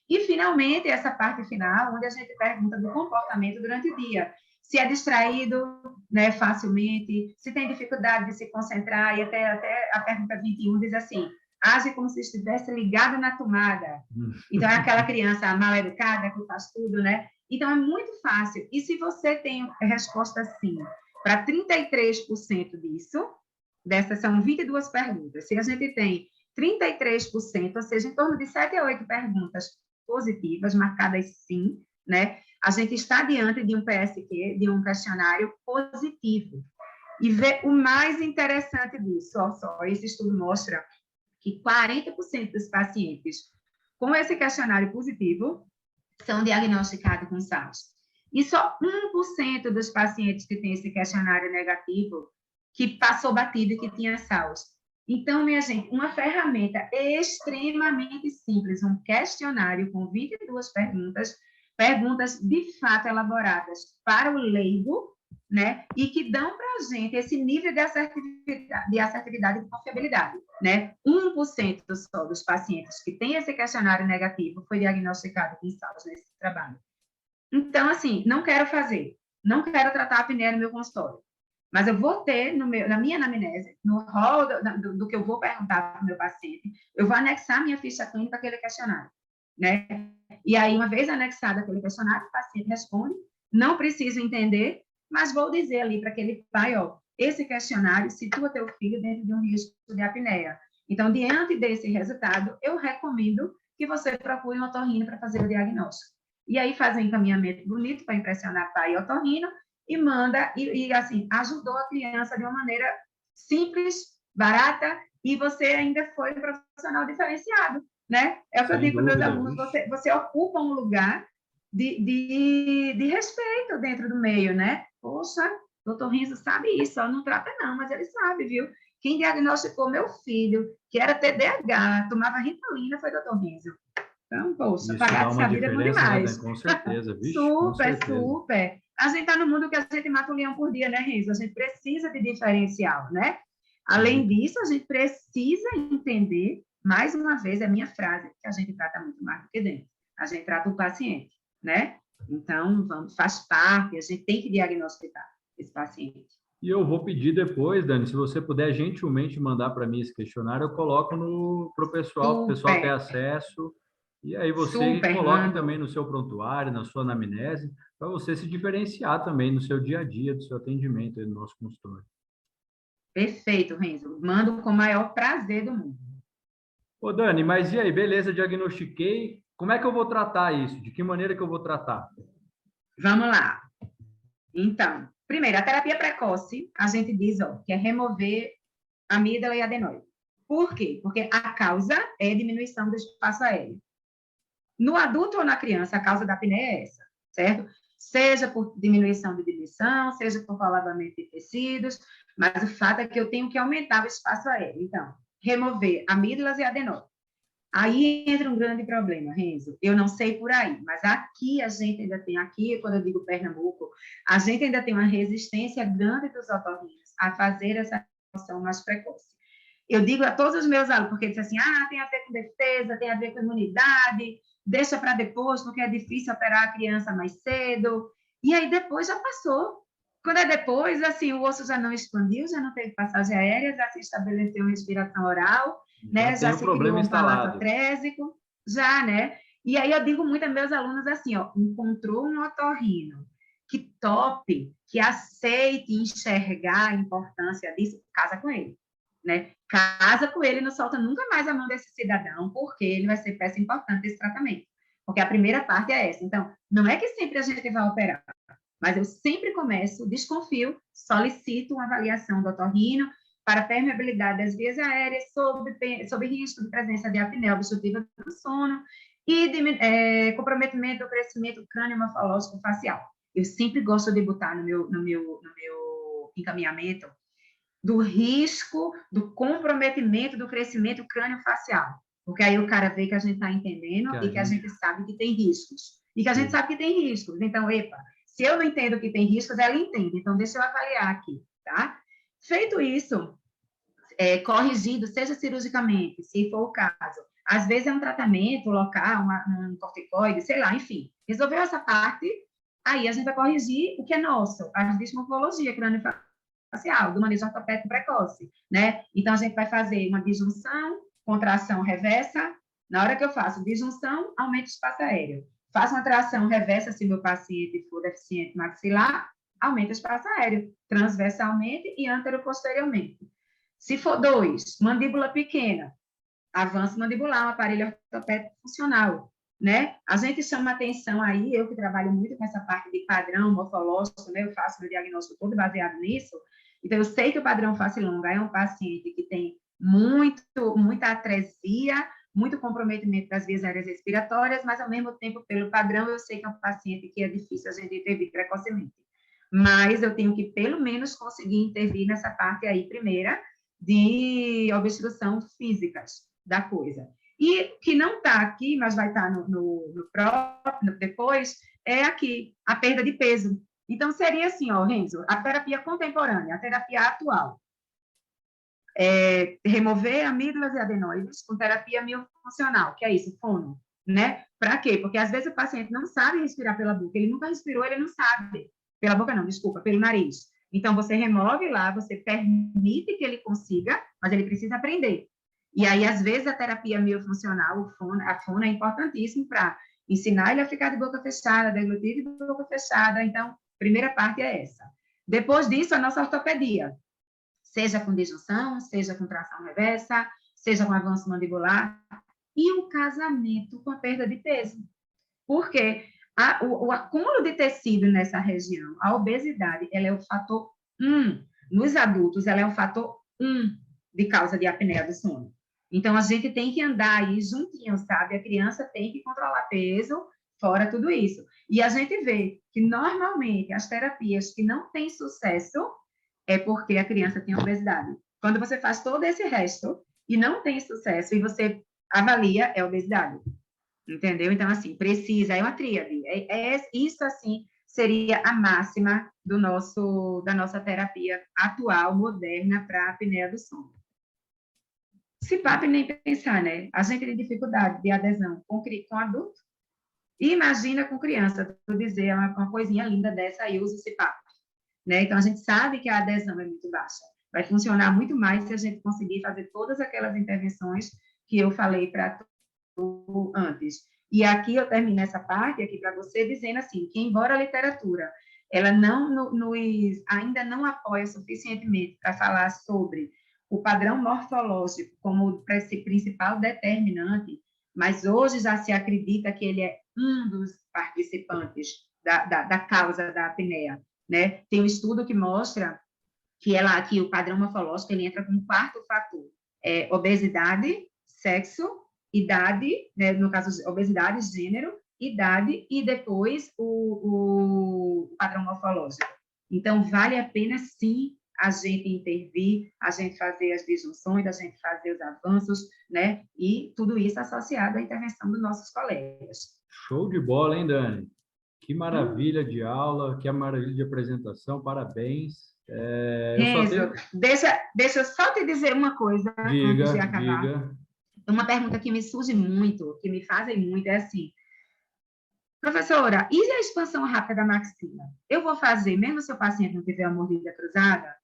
[SPEAKER 2] E, finalmente, essa parte final, onde a gente pergunta do comportamento durante o dia. Se é distraído, né, facilmente, se tem dificuldade de se concentrar, e até a pergunta 21 diz assim: age como se estivesse ligado na tomada. Então, é aquela criança mal educada que faz tudo, né? Então, é muito fácil. E se você tem resposta sim para 33% disso, dessas são 22 perguntas. Se a gente tem 33%, ou seja, em torno de 7 a 8 perguntas positivas, marcadas sim, né? A gente está diante de um PSQ, de um questionário positivo. E o mais interessante disso, esse estudo mostra que 40% dos pacientes com esse questionário positivo são diagnosticados com SARS. E só 1% dos pacientes que têm esse questionário negativo que passou batido e que tinha SARS. Então, minha gente, uma ferramenta extremamente simples, um questionário com 22 perguntas, perguntas de fato elaboradas para o leigo, né? E que dão para a gente esse nível de assertividade e de confiabilidade, né? 1% só dos pacientes que têm esse questionário negativo foi diagnosticado com SARS nesse trabalho. Então, assim, não quero tratar a apneia no meu consultório, mas eu vou ter na minha anamnese, no rol do que eu vou perguntar para o meu paciente, eu vou anexar minha ficha clínica àquele questionário, né? E aí, uma vez anexado aquele questionário, o paciente responde, não preciso entender, mas vou dizer ali para aquele pai, ó, esse questionário situa teu filho dentro de um risco de apneia. Então, diante desse resultado, eu recomendo que você procure um otorrino para fazer o diagnóstico. E aí faz um encaminhamento bonito para impressionar pai e otorrino e manda, e assim, ajudou a criança de uma maneira simples, barata, e você ainda foi um profissional diferenciado, né? É o que eu digo para meus alunos, você ocupa um lugar de respeito dentro do meio, né? Poxa, doutor Renzo sabe isso, ó, não trata não, mas ele sabe, viu? Quem diagnosticou meu filho, que era TDAH, tomava Ritalina, foi doutor Renzo. Então, poxa, pagar essa vida é bom demais.
[SPEAKER 1] Né? Com certeza, vixe,
[SPEAKER 2] super,
[SPEAKER 1] com certeza.
[SPEAKER 2] super. A gente está no mundo que a gente mata um leão por dia, né, Renzo? A gente precisa de diferencial, né? Além disso, a gente precisa entender, mais uma vez, a minha frase, que a gente trata muito mais do que dentro. A gente trata o paciente, né? Então, faz parte, a gente tem que diagnosticar esse paciente.
[SPEAKER 1] E eu vou pedir depois, Dani, se você puder gentilmente mandar para mim esse questionário, eu coloco para o pessoal ter acesso. E aí você coloque também no seu prontuário, na sua anamnese, para você se diferenciar também no seu dia a dia, do seu atendimento aí no nosso consultório.
[SPEAKER 2] Perfeito, Renzo. Mando com o maior prazer do mundo.
[SPEAKER 1] Ô, Dani, mas e aí? Beleza, diagnostiquei. Como é que eu vou tratar isso? De que maneira que eu vou tratar?
[SPEAKER 2] Vamos lá. Então, primeiro, a terapia precoce, a gente diz, ó, que é remover amígdala e adenoide. Por quê? Porque a causa é diminuição do espaço aéreo. No adulto ou na criança, a causa da apneia é essa, certo? Seja por diminuição de diluição, seja por colabamento de tecidos, mas o fato é que eu tenho que aumentar o espaço aéreo. Então, remover amígdalas e adenoide. Aí entra um grande problema, Renzo. Eu não sei por aí, mas aqui a gente ainda tem, quando eu digo Pernambuco, a gente ainda tem uma resistência grande dos otorrinos a fazer essa remoção mais precoce. Eu digo a todos os meus alunos, porque eles dizem assim, tem a ver com defesa, tem a ver com imunidade, deixa para depois, porque é difícil operar a criança mais cedo. E aí depois já passou. Quando é depois, assim, o osso já não expandiu, já não teve passagem aérea, já se estabeleceu respiração oral, né? Já se criou um palato atrésico, já, né? E aí eu digo muito a meus alunos assim, ó, encontrou um otorrino que tope, que aceite enxergar a importância disso, casa com ele, né? Casa com ele, não solta nunca mais a mão desse cidadão, porque ele vai ser peça importante desse tratamento. Porque a primeira parte é essa. Então, não é que sempre a gente vai operar, mas eu sempre começo, desconfio, solicito uma avaliação do otorrino para permeabilidade das vias aéreas sob risco de presença de apneia obstrutiva do sono e de comprometimento do crescimento crânio-morfológico facial. Eu sempre gosto de botar no meu encaminhamento do risco do comprometimento do crescimento crânio-facial, porque aí o cara vê que a gente está entendendo e que a gente sabe que tem riscos. E que a gente sabe que tem riscos. Então, se eu não entendo que tem riscos, ela entende. Então, deixa eu avaliar aqui, tá? Feito isso, corrigido, seja cirurgicamente, se for o caso. Às vezes é um tratamento local, um corticoide, sei lá, enfim. Resolveu essa parte, aí a gente vai corrigir o que é nosso, a dismorfologia crânio-facial, do manejo ortopédico precoce, né? Então, a gente vai fazer uma disjunção, contração reversa. Na hora que eu faço disjunção, aumenta o espaço aéreo. Faço uma tração reversa, se meu paciente for deficiente maxilar, aumenta o espaço aéreo, transversalmente e anteroposteriormente. Se for 2, mandíbula pequena, avanço mandibular, um aparelho ortopédico funcional, né? A gente chama atenção aí, eu que trabalho muito com essa parte de padrão morfológico, né? Eu faço meu diagnóstico todo baseado nisso, então eu sei que o padrão face longa é um paciente que tem muita atresia, muito comprometimento das vias aéreas respiratórias, mas, ao mesmo tempo, pelo padrão, eu sei que é um paciente que é difícil a gente intervir precocemente. Mas eu tenho que, pelo menos, conseguir intervir nessa parte aí, primeira, de obstrução físicas da coisa. E que não está aqui, mas vai estar no próprio, depois, é aqui, a perda de peso. Então, seria assim, ó, Renzo, a terapia contemporânea, a terapia atual, remover amígdalas e adenoides com terapia miofuncional, que é isso, fono, né? Para quê? Porque às vezes o paciente não sabe respirar pela boca, ele nunca respirou, ele não sabe. Pela boca não, desculpa, pelo nariz. Então, você remove lá, você permite que ele consiga, mas ele precisa aprender. E aí, às vezes, a terapia miofuncional, a fono é importantíssimo para ensinar ele a ficar de boca fechada, deglutir de boca fechada. Então, primeira parte é essa. Depois disso, a nossa ortopedia, seja com disjunção, seja com tração reversa, seja com avanço mandibular, e o casamento com a perda de peso. Porque o acúmulo de tecido nessa região, a obesidade, ela é o fator 1. Nos adultos, ela é o fator 1 de causa de apneia do sono. Então, a gente tem que andar aí juntinho, sabe? A criança tem que controlar peso, fora tudo isso. E a gente vê que, normalmente, as terapias que não têm sucesso é porque a criança tem obesidade. Quando você faz todo esse resto e não tem sucesso, e você avalia, é obesidade. Entendeu? Então, assim, precisa, é uma tríade. Isso, assim, seria a máxima da nossa terapia atual, moderna, para a apneia do sono. CPAP nem pensar, né? A gente tem dificuldade de adesão com adulto. E imagina com criança, tu dizer uma coisinha linda dessa aí, usa o CPAP. Né? Então, a gente sabe que a adesão é muito baixa. Vai funcionar muito mais se a gente conseguir fazer todas aquelas intervenções que eu falei para tu antes. E aqui eu termino essa parte aqui para você dizendo assim, que embora a literatura ela ainda não apoia suficientemente para falar sobre o padrão morfológico como o principal determinante, mas hoje já se acredita que ele é um dos participantes da causa da apneia. Né? Tem um estudo que mostra que o padrão morfológico ele entra como quarto fator. Obesidade, sexo, idade, né? No caso, obesidade, gênero, idade e depois o padrão morfológico. Então, vale a pena, sim, a gente intervir, a gente fazer as disjunções, a gente fazer os avanços, né? E tudo isso associado à intervenção dos nossos colegas.
[SPEAKER 1] Show de bola, hein, Dani? Que maravilha de aula, que maravilha de apresentação, parabéns.
[SPEAKER 2] Renzo, deixa eu só te dizer uma coisa antes de acabar.
[SPEAKER 1] Diga.
[SPEAKER 2] Uma pergunta que me surge muito, que me fazem muito, é assim, professora, e a expansão rápida da maxila? Eu vou fazer, mesmo se o paciente não tiver a mordida cruzada,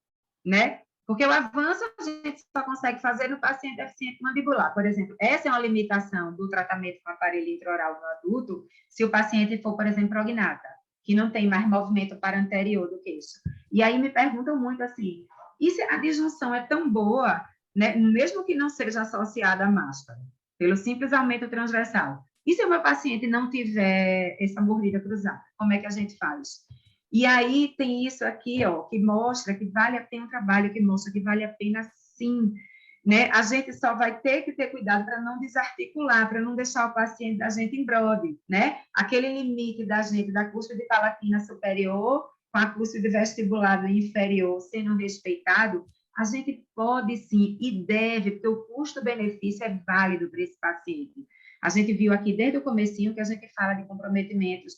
[SPEAKER 2] né? Porque o avanço a gente só consegue fazer no paciente deficiente mandibular. Por exemplo, essa é uma limitação do tratamento com aparelho intraoral no adulto, se o paciente for, por exemplo, prognata, que não tem mais movimento para anterior do queixo. E aí me perguntam muito assim, e se a disjunção é tão boa, né, mesmo que não seja associada à máscara, pelo simples aumento transversal, e se o meu paciente não tiver essa mordida cruzada, como é que a gente faz? E aí tem isso aqui, ó, que mostra que vale a pena um trabalho, que mostra que vale a pena sim, né? A gente só vai ter que ter cuidado para não desarticular, para não deixar o paciente da gente em brode, né? Aquele limite da gente da cúspide palatina superior com a cúspide vestibular inferior sendo respeitado, a gente pode sim e deve, porque o custo-benefício é válido para esse paciente. A gente viu aqui desde o comecinho que a gente fala de comprometimentos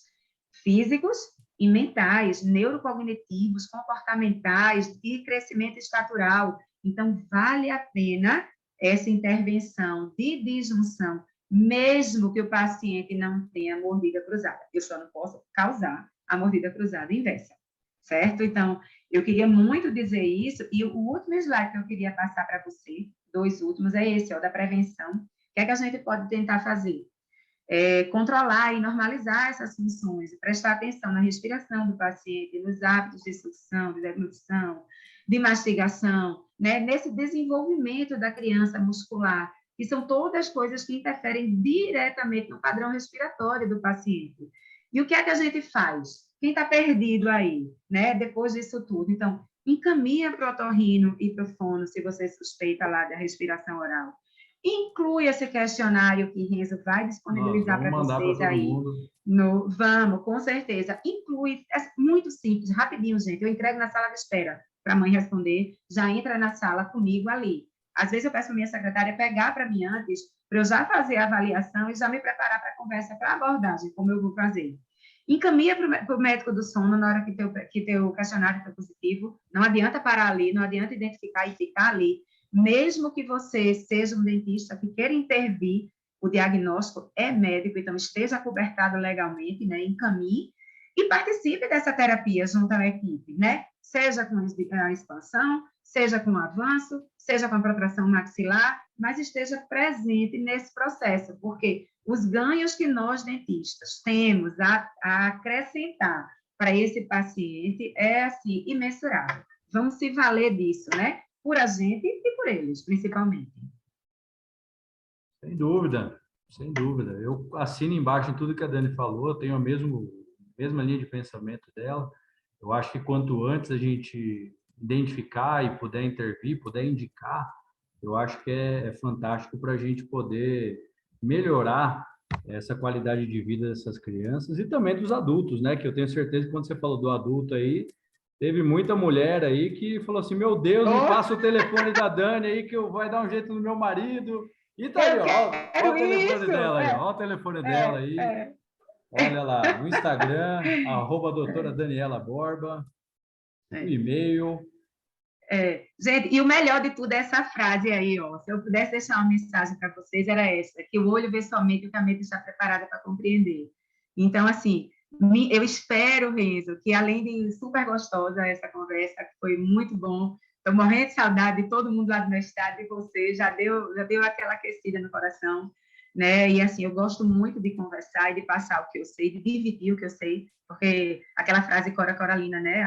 [SPEAKER 2] físicos e mentais, neurocognitivos, comportamentais e crescimento estatural. Então, vale a pena essa intervenção de disjunção, mesmo que o paciente não tenha mordida cruzada. Eu só não posso causar a mordida cruzada inversa, certo? Então, eu queria muito dizer isso, e o último slide que eu queria passar para você, 2 últimos, é esse, ó, da prevenção. O que é que a gente pode tentar fazer? Controlar e normalizar essas funções, prestar atenção na respiração do paciente, nos hábitos de sucção, de deglutição, de mastigação, né? Nesse desenvolvimento da criança muscular, que são todas coisas que interferem diretamente no padrão respiratório do paciente. E o que é que a gente faz? Quem está perdido aí, né? Depois disso tudo. Então, encaminha para o otorrino e para o fono, se você suspeita lá da respiração oral. Inclui esse questionário que Renzo vai disponibilizar para vocês aí. Vamos, com certeza. Inclui, é muito simples, rapidinho, gente. Eu entrego na sala de espera para a mãe responder, já entra na sala comigo ali. Às vezes eu peço para minha secretária pegar para mim antes, para eu já fazer a avaliação e já me preparar para a conversa, para a abordagem, como eu vou fazer. Encaminha para o médico do sono na hora que teu questionário for positivo. Não adianta parar ali, não adianta identificar e ficar ali. Mesmo que você seja um dentista que queira intervir, o diagnóstico é médico, então esteja cobertado legalmente, né? Encaminhe e participe dessa terapia junto à equipe, né? Seja com a expansão, seja com o avanço, seja com a protração maxilar, mas esteja presente nesse processo, porque os ganhos que nós dentistas temos a acrescentar para esse paciente é, assim, imensurável. Vamos se valer disso, né? Por a gente e por eles, principalmente.
[SPEAKER 1] Sem dúvida, sem dúvida. Eu assino embaixo em tudo que a Dani falou, eu tenho a mesma linha de pensamento dela. Eu acho que quanto antes a gente identificar e puder intervir, puder indicar, eu acho que é fantástico para a gente poder melhorar essa qualidade de vida dessas crianças e também dos adultos, né? Que eu tenho certeza que quando você falou do adulto aí, teve muita mulher aí que falou assim: meu Deus, me passa o telefone da Dani aí que eu vai dar um jeito no meu marido. E tá aí, ó o telefone dela aí, ó o telefone dela aí. Olha lá, o Instagram, @doutora Daniela Borba, o e-mail.
[SPEAKER 2] Gente, e o melhor de tudo é essa frase aí, ó. Se eu pudesse deixar uma mensagem para vocês, era essa: que o olho vê somente o que a mente está preparada para compreender. Então, assim, eu espero, Renzo, que além de super gostosa essa conversa, que foi muito bom, estou morrendo de saudade de todo mundo lá do meu estado, de você, já deu aquela aquecida no coração, né? E assim, eu gosto muito de conversar e de passar o que eu sei, de dividir o que eu sei, porque aquela frase Cora Coralina, né?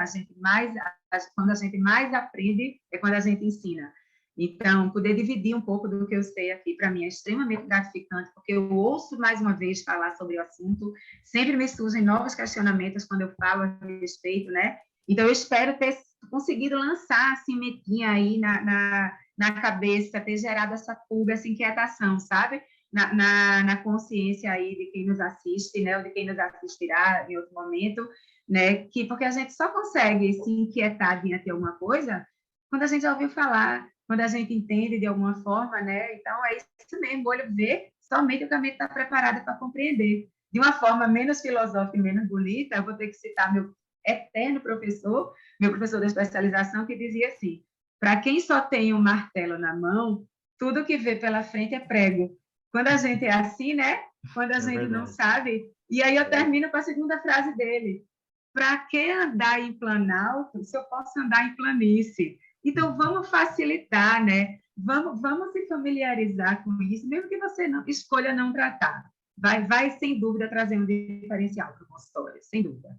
[SPEAKER 2] Quando a gente mais aprende é quando a gente ensina. Então, poder dividir um pouco do que eu sei aqui, para mim, é extremamente gratificante, porque eu ouço mais uma vez falar sobre o assunto, sempre me surgem novos questionamentos quando eu falo a respeito, né? Então, eu espero ter conseguido lançar assim, metinha aí na cabeça, ter gerado essa pulga, essa inquietação, sabe? Na consciência aí de quem nos assiste, né? Ou de quem nos assistirá em outro momento, né? Porque a gente só consegue se inquietar diante de alguma coisa quando a gente já ouviu falar, quando a gente entende de alguma forma, né? Então, é isso mesmo, o olho vê, somente o caminho está preparado para compreender. De uma forma menos filosófica e menos bonita, eu vou ter que citar meu eterno professor, meu professor da especialização, que dizia assim: para quem só tem um martelo na mão, tudo que vê pela frente é prego. Quando a gente é assim, né? Quando a gente não sabe. E aí eu termino com a segunda frase dele: para que andar em planalto se eu posso andar em planície? Então, vamos facilitar, né? Vamos se familiarizar com isso, mesmo que você não escolha não tratar. Vai sem dúvida, trazer um diferencial para o consultório, sem dúvida.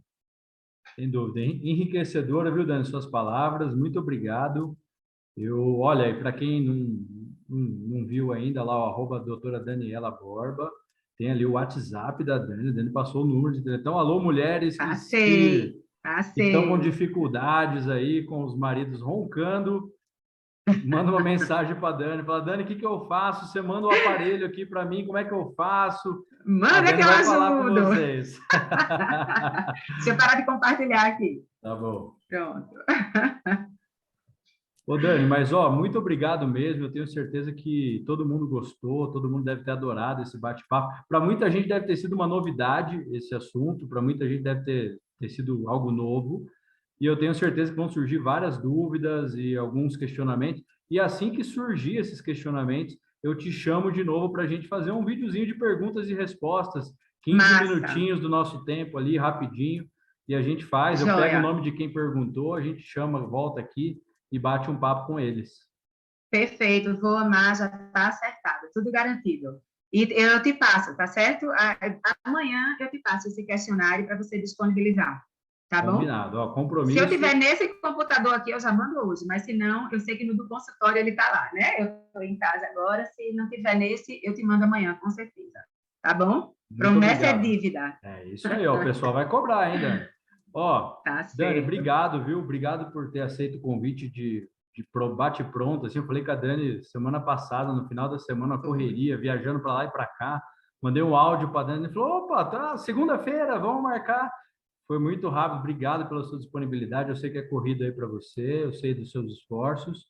[SPEAKER 1] Sem dúvida. Enriquecedora, viu, Dani, suas palavras. Muito obrigado. Olha, e para quem não viu ainda, lá o @doutora Daniela Borba, tem ali o WhatsApp da Dani. A Dani passou o número de telefone. Então, alô, mulheres que estão com dificuldades aí, com os maridos roncando, manda uma mensagem para a Dani. Fala: Dani, o que eu faço? Você manda o aparelho aqui para mim, como é que eu faço?
[SPEAKER 2] Manda que eu ajudo.
[SPEAKER 1] Falar com vocês.
[SPEAKER 2] Deixa eu parar de compartilhar aqui.
[SPEAKER 1] Tá bom.
[SPEAKER 2] Pronto.
[SPEAKER 1] Ô, Dani, mas muito obrigado mesmo. Eu tenho certeza que todo mundo gostou, todo mundo deve ter adorado esse bate-papo. Para muita gente deve ter sido uma novidade esse assunto, para muita gente deve ter sido algo novo. E eu tenho certeza que vão surgir várias dúvidas e alguns questionamentos. E assim que surgir esses questionamentos, eu te chamo de novo para a gente fazer um videozinho de perguntas e respostas, 15 minutinhos do nosso tempo ali, rapidinho, e a gente faz. Eu pego o nome de quem perguntou, a gente chama, volta aqui e bate um papo com eles.
[SPEAKER 2] Perfeito, vou amar, já está acertado, tudo garantido. E eu te passo, tá certo? Amanhã eu te passo esse questionário para você disponibilizar, tá bom?
[SPEAKER 1] Combinado, compromisso.
[SPEAKER 2] Se eu tiver nesse computador aqui, eu já mando hoje, mas se não, eu sei que no do consultório ele está lá, né? Eu estou em casa agora, se não tiver nesse, eu te mando amanhã, com certeza. Tá bom? Muito Promessa obrigado. É dívida.
[SPEAKER 1] É isso aí, o pessoal vai cobrar ainda.
[SPEAKER 2] Tá
[SPEAKER 1] Dani, obrigado, viu? Obrigado por ter aceito o convite de bate pronto. Assim, eu falei com a Dani semana passada, no final da semana, correria, viajando para lá e para cá. Mandei um áudio para a Dani e falou: opa, tá, segunda-feira, vamos marcar. Foi muito rápido, obrigado pela sua disponibilidade. Eu sei que é corrida aí para você, eu sei dos seus esforços.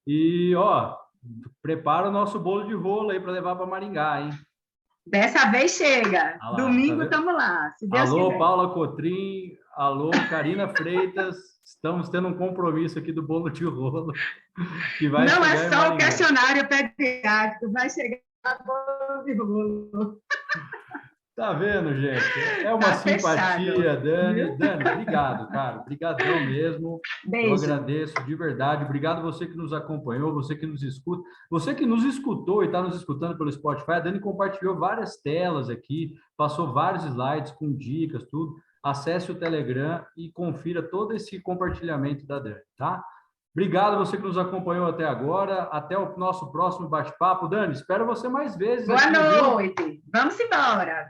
[SPEAKER 1] E, prepara o nosso bolo de rolo aí para levar para Maringá, hein?
[SPEAKER 2] Dessa vez chega.
[SPEAKER 1] Ah lá,
[SPEAKER 2] Domingo
[SPEAKER 1] tá
[SPEAKER 2] estamos lá, se Deus
[SPEAKER 1] alô,
[SPEAKER 2] quiser.
[SPEAKER 1] Paula Cotrim, alô, Karina Freitas, estamos tendo um compromisso aqui do bolo de rolo, que vai
[SPEAKER 2] Não é
[SPEAKER 1] chegar em
[SPEAKER 2] só o
[SPEAKER 1] Maringá.
[SPEAKER 2] questionário pediátrico, vai chegar a bola de rolo.
[SPEAKER 1] Tá vendo, gente? É uma
[SPEAKER 2] Tá fechado,
[SPEAKER 1] simpatia, Dani.
[SPEAKER 2] viu?
[SPEAKER 1] Dani, obrigado, cara. Obrigadão mesmo. Eu
[SPEAKER 2] Beijo.
[SPEAKER 1] agradeço de verdade. Obrigado você que nos acompanhou, você que nos escuta. Você que nos escutou e está nos escutando pelo Spotify. A Dani compartilhou várias telas aqui, passou vários slides com dicas, tudo. Acesse o Telegram e confira todo esse compartilhamento da Dani, tá? Obrigado você que nos acompanhou até agora. Até o nosso próximo bate-papo. Dani, espero você mais vezes
[SPEAKER 2] Boa
[SPEAKER 1] aqui, viu?
[SPEAKER 2] noite. Vamos embora.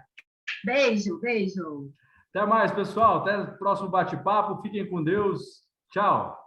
[SPEAKER 2] Beijo, beijo.
[SPEAKER 1] Até mais, pessoal. Até o próximo bate-papo. Fiquem com Deus. Tchau.